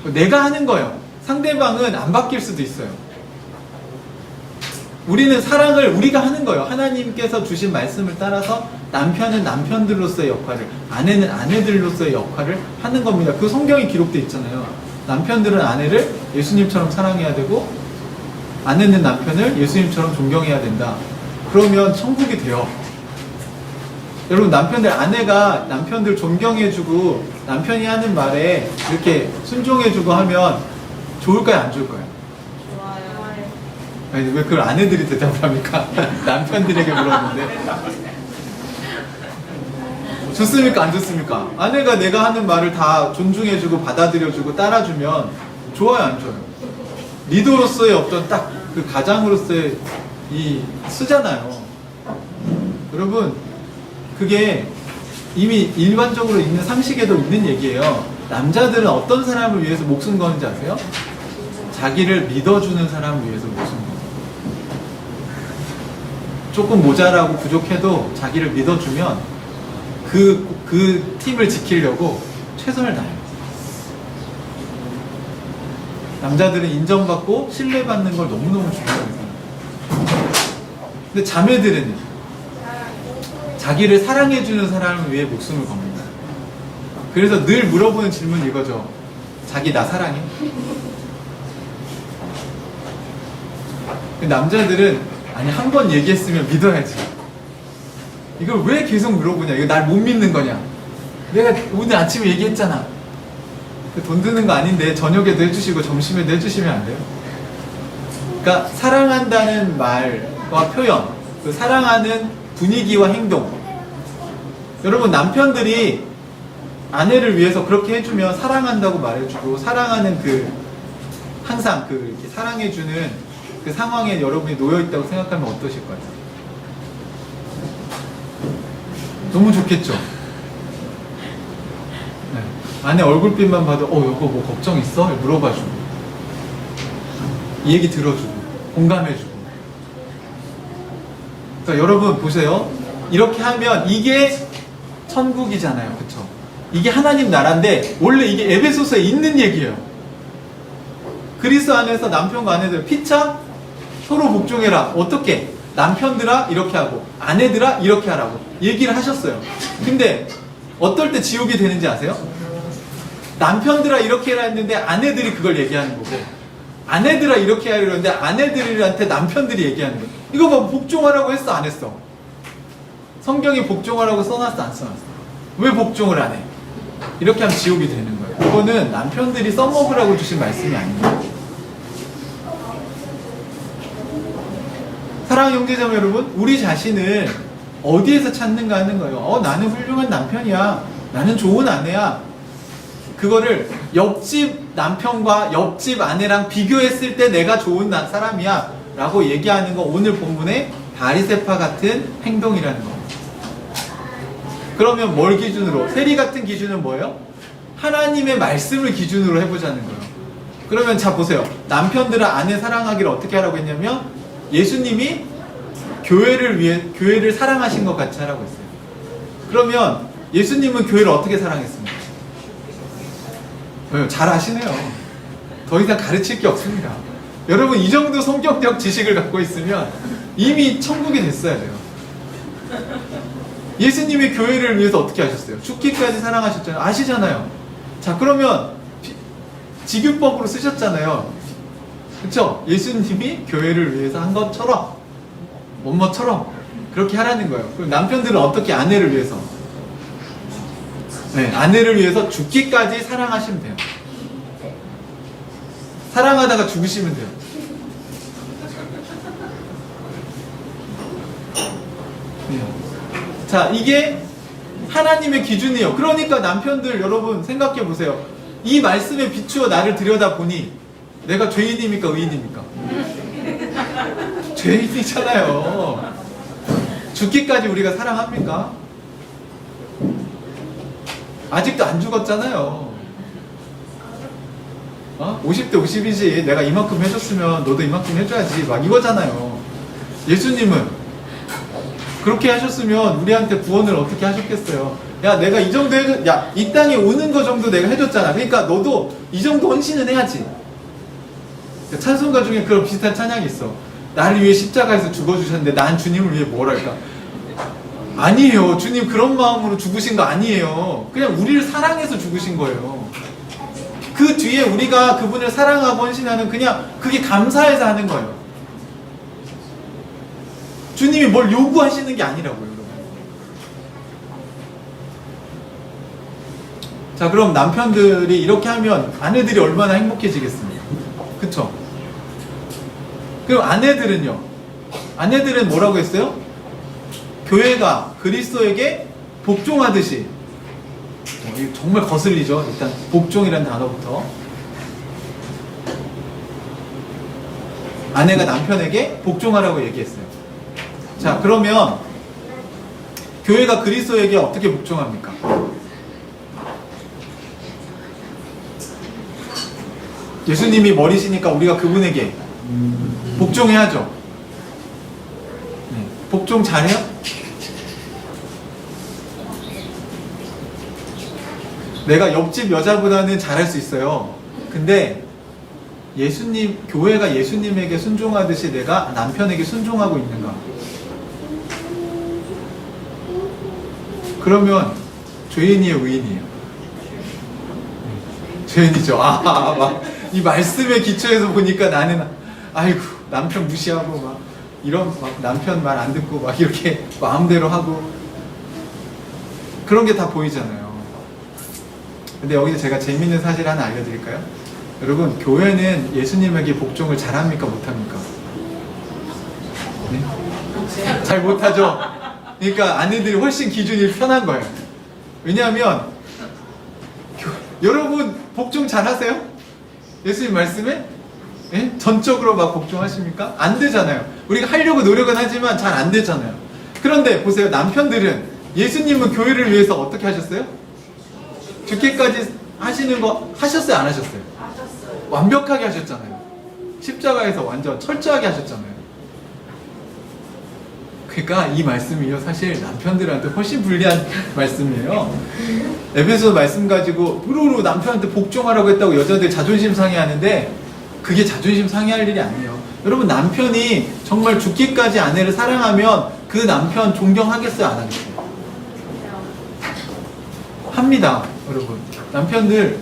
내가 하는 거예요. 상대방은 안 바뀔 수도 있어요. 우리는 사랑을 우리가 하는 거예요. 하나님께서 주신 말씀을 따라서 남편은 남편들로서의 역할을, 아내는 아내들로서의 역할을 하는 겁니다. 그 성경에 기록되어 있잖아요. 남편들은 아내를 예수님처럼 사랑해야 되고 아내는 남편을 예수님처럼 존경해야 된다. 그러면 천국이 돼요. 여러분, 남편들, 아내가 남편들 존경해주고 남편이 하는 말에 이렇게 순종해주고 하면 좋을까요? 안 좋을까요? 좋아요. 아니, 왜 그걸 아내들이 대답을 합니까? 남편들에게 물었는데. 좋습니까? 안 좋습니까? 아내가 내가 하는 말을 다 존중해주고 받아들여주고 따라주면 좋아요? 안 좋아요? 리더로서의 어떤 딱 그 가장으로서의 이 쓰잖아요. 여러분, 그게 이미 일반적으로 있는 상식에도 있는 얘기예요. 남자들은 어떤 사람을 위해서 목숨 거는지 아세요? 자기를 믿어주는 사람을 위해서 목숨 거는. 조금 모자라고 부족해도 자기를 믿어주면 그 팀을 지키려고 최선을 다해요. 남자들은 인정받고 신뢰받는 걸 너무너무 중요하게 생각해요. 근데 자매들은 자기를 사랑해주는 사람을 위해 목숨을 겁니다. 그래서 늘 물어보는 질문 이거죠. 자기 나 사랑해? 남자들은 아니 한 번 얘기했으면 믿어야지. 이걸 왜 계속 물어보냐? 이거 날 못 믿는 거냐? 내가 오늘 아침에 얘기했잖아. 돈 드는 거 아닌데 저녁에도 해주시고 점심에도 해주시면 안 돼요? 그러니까 사랑한다는 말과 표현, 그 사랑하는 분위기와 행동. 여러분, 남편들이 아내를 위해서 그렇게 해주면 사랑한다고 말해주고 사랑하는 항상 이렇게 사랑해주는 그 상황에 여러분이 놓여있다고 생각하면 어떠실 거예요? 너무 좋겠죠? 네. 아내 얼굴빛만 봐도 여보 뭐 걱정 있어? 물어봐주고 이 얘기 들어주고 공감해주고. 그러니까 여러분 보세요. 이렇게 하면 이게 천국이잖아요. 그쵸? 이게 하나님 나라인데 원래 이게 에베소서에 있는 얘기예요. 그리스도 안에서 남편과 아내들 피차 서로 복종해라. 어떻게? 남편들아 이렇게 하고 아내들아 이렇게 하라고 얘기를 하셨어요. 근데 어떨 때 지옥이 되는지 아세요? 남편들아 이렇게 해라 했는데 아내들이 그걸 얘기하는 거고 아내들아 이렇게 하려 했는데 아내들한테 남편들이 얘기하는 거예요. 이거 봐, 복종하라고 했어 안 했어? 성경이 복종하라고 써놨어 안 써놨어? 왜 복종을 안 해? 이렇게 하면 지옥이 되는 거예요. 이거는 남편들이 써먹으라고 주신 말씀이 아닙니다. 사랑하는 형제자매 여러분, 우리 자신을 어디에서 찾는가 하는 거예요. 나는 훌륭한 남편이야. 나는 좋은 아내야. 그거를 옆집 남편과 옆집 아내랑 비교했을 때 내가 좋은 사람이야 라고 얘기하는 거 오늘 본문의 바리새파 같은 행동이라는 겁니다. 그러면 뭘 기준으로? 세리 같은 기준은 뭐예요? 하나님의 말씀을 기준으로 해보자는 거예요. 그러면 자 보세요. 남편들은 아내 사랑하기를 어떻게 하라고 했냐면 예수님이 교회를 사랑하신 것 같이 하라고 했어요. 그러면 예수님은 교회를 어떻게 사랑했습니까? 잘 아시네요. 더 이상 가르칠 게 없습니다. 여러분 이 정도 성경적 지식을 갖고 있으면 이미 천국이 됐어야 돼요. 예수님이 교회를 위해서 어떻게 하셨어요? 죽기까지 사랑하셨잖아요. 아시잖아요. 자 그러면 직유법으로 쓰셨잖아요. 그렇죠? 예수님이 교회를 위해서 한 것처럼 뭐뭐처럼 그렇게 하라는 거예요. 그럼 남편들은 어떻게 아내를 위해서? 네, 아내를 위해서 죽기까지 사랑하시면 돼요. 사랑하다가 죽으시면 돼요. 네. 자, 이게 하나님의 기준이에요. 그러니까 남편들 여러분 생각해 보세요. 이 말씀에 비추어 나를 들여다보니 내가 죄인입니까? 의인입니까? 죄인이잖아요. 죽기까지 우리가 사랑합니까? 아직도 안 죽었잖아요. 50대 50이지. 내가 이만큼 해줬으면 너도 이만큼 해줘야지. 막 이거잖아요. 예수님은 그렇게 하셨으면 우리한테 구원을 어떻게 하셨겠어요? 야, 내가 이 정도 해줬, 야, 이 땅에 오는 거 정도 내가 해줬잖아. 그러니까 너도 이 정도 헌신은 해야지. 찬송가 중에 그런 비슷한 찬양이 있어. 나를 위해 십자가에서 죽어주셨는데 난 주님을 위해 뭘 할까? 아니에요. 주님 그런 마음으로 죽으신 거 아니에요. 그냥 우리를 사랑해서 죽으신 거예요. 그 뒤에 우리가 그분을 사랑하고 헌신하는 그냥 그게 감사해서 하는 거예요. 주님이 뭘 요구하시는 게 아니라고요, 여러분. 자, 그럼 남편들이 이렇게 하면 아내들이 얼마나 행복해지겠습니까? 그쵸? 그럼 아내들은요? 아내들은 뭐라고 했어요? 교회가 그리스도에게 복종하듯이. 이거 정말 거슬리죠? 일단 복종이라는 단어부터. 아내가 남편에게 복종하라고 얘기했어요. 자, 그러면 교회가 그리스도에게 어떻게 복종합니까? 예수님이 머리시니까 우리가 그분에게 복종해야죠. 네. 복종 잘해요? 내가 옆집 여자보다는 잘할 수 있어요. 근데 예수님, 교회가 예수님에게 순종하듯이 내가 남편에게 순종하고 있는가? 그러면 죄인이에요, 의인이에요? 죄인이죠. 막 이 말씀의 기초에서 보니까 나는 아이고 남편 무시하고 막 이런 막 남편 말 안 듣고 막 이렇게 마음대로 하고 그런 게 다 보이잖아요. 근데 여기서 제가 재밌는 사실 하나 알려드릴까요? 여러분, 교회는 예수님에게 복종을 잘합니까? 못합니까? 네? 잘 못하죠? 그러니까 아내들이 훨씬 기준이 편한 거예요. 왜냐하면 여러분 복종 잘하세요? 예수님 말씀에? 예? 전적으로 막 복종하십니까? 안 되잖아요. 우리가 하려고 노력은 하지만 잘 안 되잖아요. 그런데 보세요. 남편들은 예수님은 교회를 위해서 어떻게 하셨어요? 죽기까지 하시는 거 하셨어요? 안 하셨어요? 하셨어요. 완벽하게 하셨잖아요. 십자가에서 완전 철저하게 하셨잖아요. 그러니까 이 말씀이요, 사실 남편들한테 훨씬 불리한 말씀이에요. 에베소 말씀 가지고 우르르 남편한테 복종하라고 했다고 여자들 자존심 상해하는데 그게 자존심 상해할 일이 아니에요. 여러분, 남편이 정말 죽기까지 아내를 사랑하면 그 남편 존경하겠어요, 안 하겠어요? 합니다, 여러분. 남편들이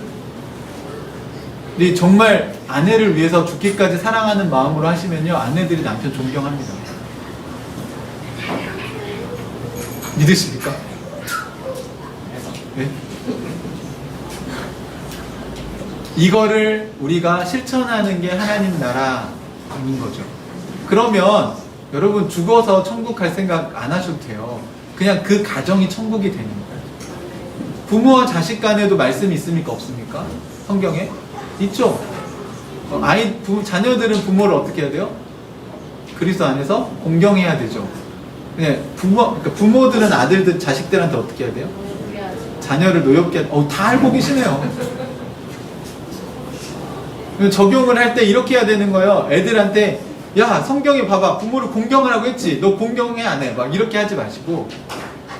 정말 아내를 위해서 죽기까지 사랑하는 마음으로 하시면요, 아내들이 남편 존경합니다. 믿으십니까? 네? 이거를 우리가 실천하는 게 하나님 나라인 거죠. 그러면 여러분 죽어서 천국 갈 생각 안 하셔도 돼요. 그냥 그 가정이 천국이 되는 거예요. 부모와 자식 간에도 말씀이 있습니까? 없습니까? 성경에? 있죠? 자녀들은 부모를 어떻게 해야 돼요? 그리스도 안에서 공경해야 되죠. 네, 그러니까 부모들은 아들들, 자식들한테 어떻게 해야 돼요? 자녀를 노엽게, 다 알고 계시네요. 적용을 할 때 이렇게 해야 되는 거예요. 애들한테, 야, 성경에 봐봐. 부모를 공경하라고 했지. 너 공경해, 안 해? 막 이렇게 하지 마시고,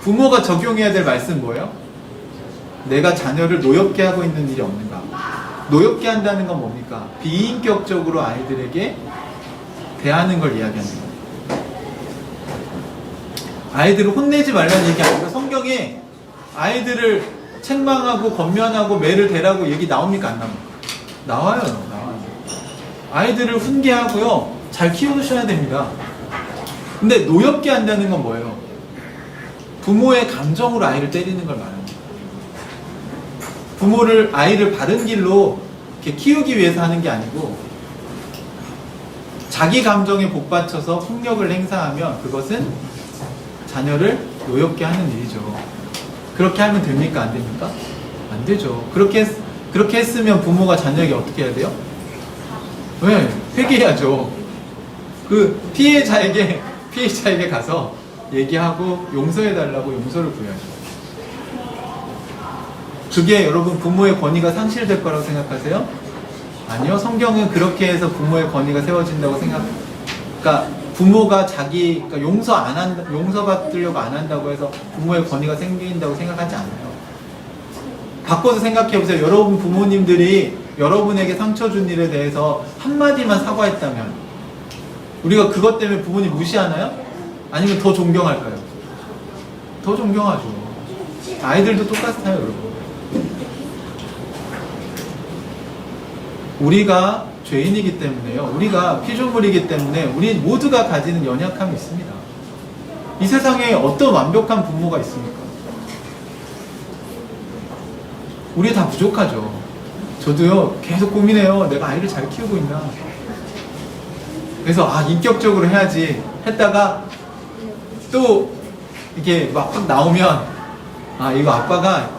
부모가 적용해야 될 말씀은 뭐예요? 내가 자녀를 노엽게 하고 있는 일이 없는가? 노엽게 한다는 건 뭡니까? 비인격적으로 아이들에게 대하는 걸 이야기하는 거예요. 아이들을 혼내지 말라는 얘기 아니고 성경에 아이들을 책망하고 권면하고 매를 대라고 얘기 나옵니까? 안 나옵니까? 나와요. 아이들을 훈계하고요, 잘 키우셔야 됩니다. 근데 노엽게 한다는 건 뭐예요? 부모의 감정으로 아이를 때리는 걸 말합니다. 아이를 바른 길로 이렇게 키우기 위해서 하는 게 아니고 자기 감정에 복받쳐서 폭력을 행사하면 그것은 자녀를 노엽게 하는 일이죠. 그렇게 하면 됩니까? 안 됩니까? 안 되죠. 그렇게 했으면 부모가 자녀에게 어떻게 해야 돼요? 왜? 회개해야죠. 그 피해자에게 가서 얘기하고 용서해달라고 용서를 구해야죠. 그게 여러분 부모의 권위가 상실될 거라고 생각하세요? 아니요. 성경은 그렇게 해서 부모의 권위가 세워진다고 그러니까 부모가 그러니까 용서받으려고 안 한다고 해서 부모의 권위가 생긴다고 생각하지 않아요. 바꿔서 생각해보세요. 여러분 부모님들이 여러분에게 상처 준 일에 대해서 한마디만 사과했다면 우리가 그것 때문에 부모님 무시하나요? 아니면 더 존경할까요? 더 존경하죠. 아이들도 똑같아요, 여러분. 우리가 죄인이기 때문에요. 우리가 피조물이기 때문에 우리 모두가 가지는 연약함이 있습니다. 이 세상에 어떤 완벽한 부모가 있습니까? 우리 다 부족하죠. 저도요, 계속 고민해요. 내가 아이를 잘 키우고 있나. 그래서, 인격적으로 해야지 했다가 또 이게 막 확 나오면, 이거 아빠가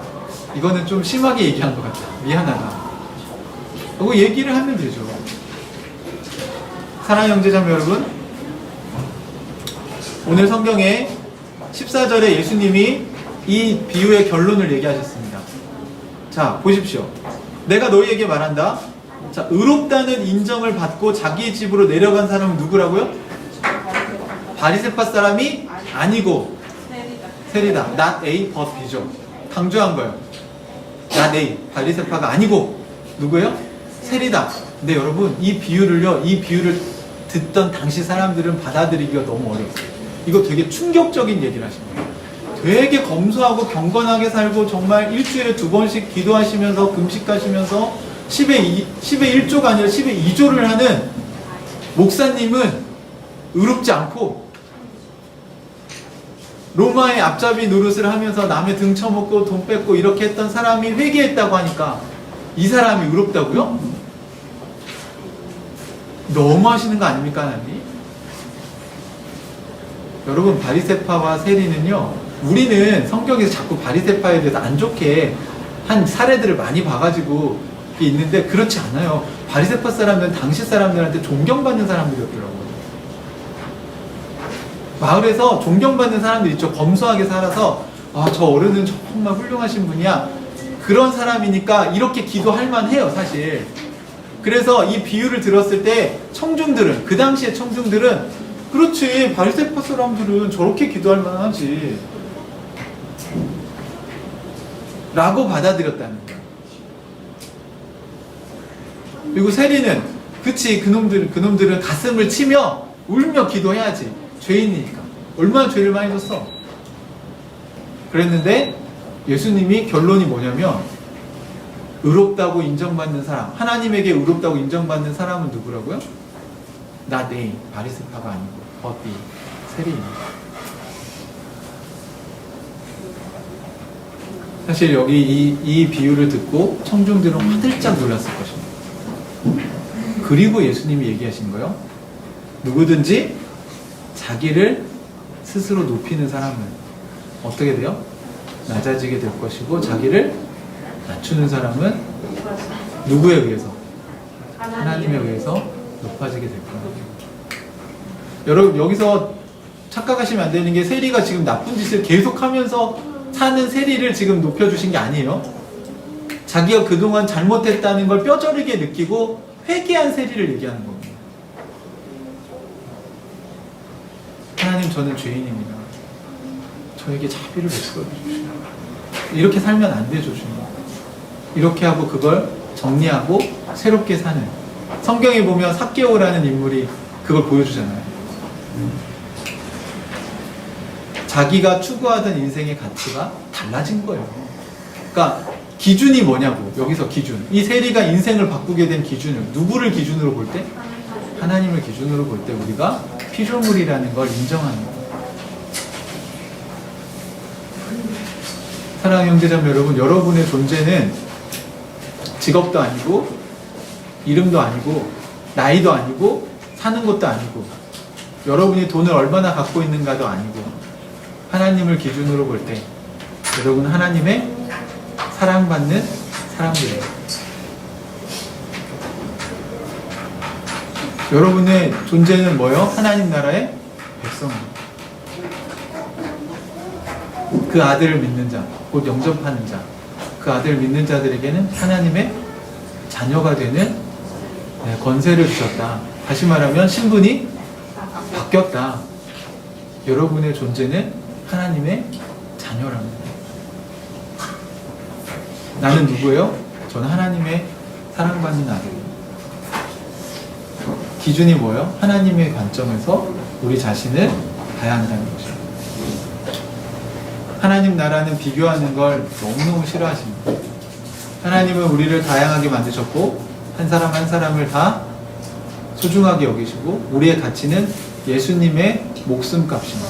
이거는 좀 심하게 얘기한 것 같다. 미안하다. 그거 얘기를 하면 되죠. 사랑하는 형제자매 여러분, 오늘 성경에 14절에 예수님이 이 비유의 결론을 얘기하셨습니다. 자, 보십시오. 내가 너희에게 말한다. 자, 의롭다는 인정을 받고 자기 집으로 내려간 사람은 누구라고요? 바리새파 사람이 아니고 세리다. Not A, but B죠. 강조한 거예요. Not A, 바리새파가 아니고 누구예요? 세리다. 근데 여러분 이 비유를 듣던 당시 사람들은 받아들이기가 너무 어려웠어요. 이거 되게 충격적인 얘기를 하신 거예요. 되게 검소하고 경건하게 살고 정말 일주일에 2번씩 기도하시면서 금식하시면서 10의 1조가 아니라 10의 2조를 하는 목사님은 의롭지 않고 로마의 앞잡이 노릇을 하면서 남의 등 쳐먹고 돈 뺏고 이렇게 했던 사람이 회개했다고 하니까 이 사람이 의롭다고요? 너무 하시는 거 아닙니까, 하나님? 여러분, 바리새파와 세리는요, 우리는 성경에서 자꾸 바리새파에 대해서 안 좋게 한 사례들을 많이 봐가지고 있는데 그렇지 않아요. 바리새파 사람들은 당시 사람들한테 존경받는 사람들이었더라고요. 마을에서 존경받는 사람들 있죠. 검소하게 살아서 저 어른은 정말 훌륭하신 분이야. 그런 사람이니까 이렇게 기도할 만해요, 사실. 그래서 이 비유를 들었을 때 청중들은, 그 당시의 청중들은 그렇지, 바리새파 사람들은 저렇게 기도할 만하지 라고 받아들였다는 거예요. 그리고 세리는 그치, 그놈들은 가슴을 치며 울며 기도해야지, 죄인이니까. 얼마나 죄를 많이 졌어. 그랬는데 예수님이 결론이 뭐냐면 의롭다고 인정받는 사람, 하나님에게 의롭다고 인정받는 사람은 누구라고요? Not A, 바리새파가 아니고 but B, 세리입니다. 사실 여기 이 비유를 듣고 청중들은 화들짝 놀랐을 것입니다. 그리고 예수님이 얘기하신 거예요. 누구든지 자기를 스스로 높이는 사람은 어떻게 돼요? 낮아지게 될 것이고, 자기를 낮추는 사람은 누구에 의해서? 하나님에 의해서 높아지게 될 거예요. 여러분, 여기서 착각하시면 안 되는 게 세리가 지금 나쁜 짓을 계속하면서 사는 세리를 지금 높여주신 게 아니에요. 자기가 그동안 잘못했다는 걸 뼈저리게 느끼고 회개한 세리를 얘기하는 겁니다. 하나님, 저는 죄인입니다. 저에게 자비를 베풀어 주십시오. 이렇게 살면 안 되죠, 주님. 이렇게 하고 그걸 정리하고 새롭게 사는. 성경에 보면 삭개오라는 인물이 그걸 보여주잖아요. 자기가 추구하던 인생의 가치가 달라진 거예요. 그러니까 기준이 뭐냐고. 여기서 기준. 이 세리가 인생을 바꾸게 된 기준은 누구를 기준으로 볼 때? 하나님을 기준으로 볼 때 우리가 피조물이라는 걸 인정하는 거예요. 사랑하는 형제자매 여러분, 여러분의 존재는 직업도 아니고 이름도 아니고 나이도 아니고 사는 곳도 아니고 여러분이 돈을 얼마나 갖고 있는가도 아니고 하나님을 기준으로 볼 때 여러분 하나님의 사랑받는 사람들이에요. 여러분의 존재는 뭐예요? 하나님 나라의 백성입니다. 그 아들을 믿는 자, 곧 영접하는 자, 그 아들을 믿는 자들에게는 하나님의 자녀가 되는 권세를 주셨다. 다시 말하면 신분이 바뀌었다. 여러분의 존재는 하나님의 자녀랍니다. 나는 누구예요? 저는 하나님의 사랑받는 아들이에요. 기준이 뭐예요? 하나님의 관점에서 우리 자신을 봐야 한다는 거죠. 하나님 나라는 비교하는 걸 너무너무 싫어하십니다. 하나님은 우리를 다양하게 만드셨고 한 사람 한 사람을 다 소중하게 여기시고 우리의 가치는 예수님의 목숨값입니다.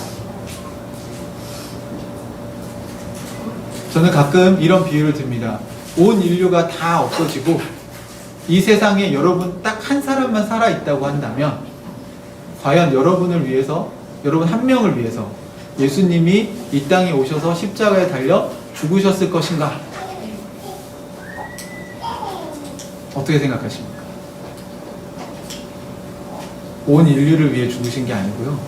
저는 가끔 이런 비유를 듭니다. 온 인류가 다 없어지고 이 세상에 여러분 딱 한 사람만 살아있다고 한다면 과연 여러분을 위해서, 여러분 한 명을 위해서 예수님이 이 땅에 오셔서 십자가에 달려 죽으셨을 것인가? 어떻게 생각하십니까? 온 인류를 위해 죽으신 게 아니고요.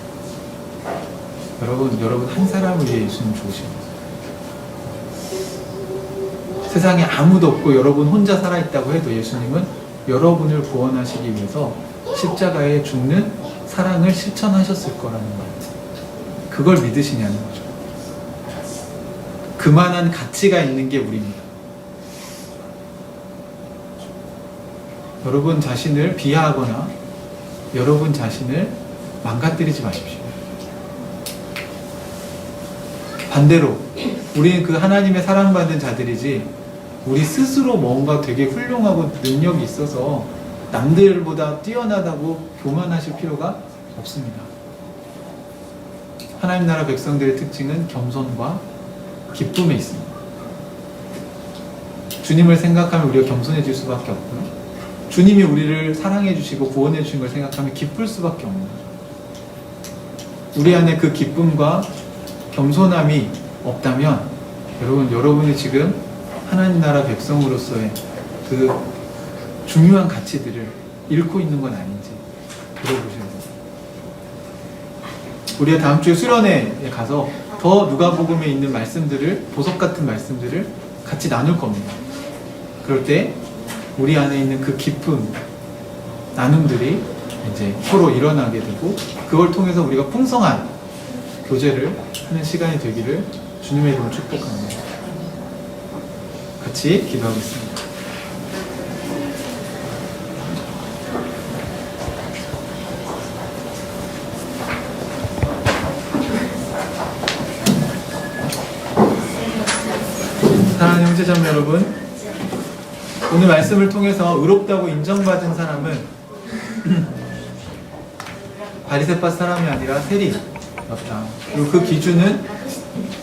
여러분 한 사람을 위해 예수님 죽으신 거예요. 세상에 아무도 없고 여러분 혼자 살아있다고 해도 예수님은 여러분을 구원하시기 위해서 십자가에 죽는 사랑을 실천하셨을 거라는 거예요. 그걸 믿으시냐는 거죠. 그만한 가치가 있는 게 우리입니다. 여러분 자신을 비하하거나 여러분 자신을 망가뜨리지 마십시오. 반대로 우리는 그 하나님의 사랑받는 자들이지 우리 스스로 뭔가 되게 훌륭하고 능력이 있어서 남들보다 뛰어나다고 교만하실 필요가 없습니다. 하나님 나라 백성들의 특징은 겸손과 기쁨에 있습니다. 주님을 생각하면 우리가 겸손해질 수밖에 없고요. 주님이 우리를 사랑해 주시고 구원해 주신 걸 생각하면 기쁠 수밖에 없는 거죠. 우리 안에 그 기쁨과 겸손함이 없다면 여러분이 지금 하나님 나라 백성으로서의 그 중요한 가치들을 잃고 있는 건 아닌지 들어보셔야 됩니다. 우리가 다음 주에 수련회에 가서 더 누가복음에 있는 말씀들을, 보석 같은 말씀들을 같이 나눌 겁니다. 그럴 때 우리 안에 있는 그 깊은 나눔들이 이제 서로 일어나게 되고 그걸 통해서 우리가 풍성한 교제를 하는 시간이 되기를 주님의 이름으로 축복합니다. 같이 기도하겠습니다. 사랑하는 형제자매 여러분, 오늘 말씀을 통해서 의롭다고 인정받은 사람은 바리새파 사람이 아니라 세리였다. 그리고 그 기준은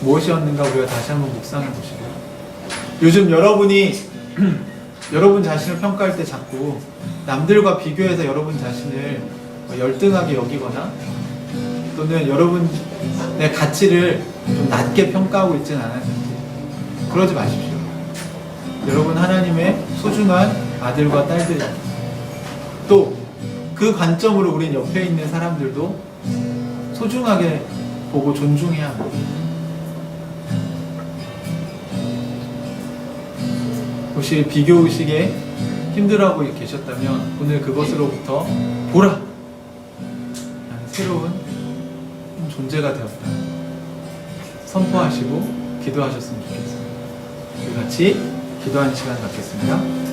무엇이었는가 우리가 다시 한번 묵상해 보시고, 요즘 여러분이 여러분 자신을 평가할 때 자꾸 남들과 비교해서 여러분 자신을 열등하게 여기거나 또는 여러분의 가치를 좀 낮게 평가하고 있지는 않았는지 그러지 마십시오. 여러분 하나님의 소중한 아들과 딸들입니다. 또 그 관점으로 우린 옆에 있는 사람들도 소중하게 보고 존중해야 합니다. 혹시 비교의식에 힘들어하고 계셨다면 오늘 그것으로부터 보라! 라는 새로운 존재가 되었다. 선포하시고 기도하셨으면 좋겠습니다. 우리 같이 기도하는 시간 갖겠습니다.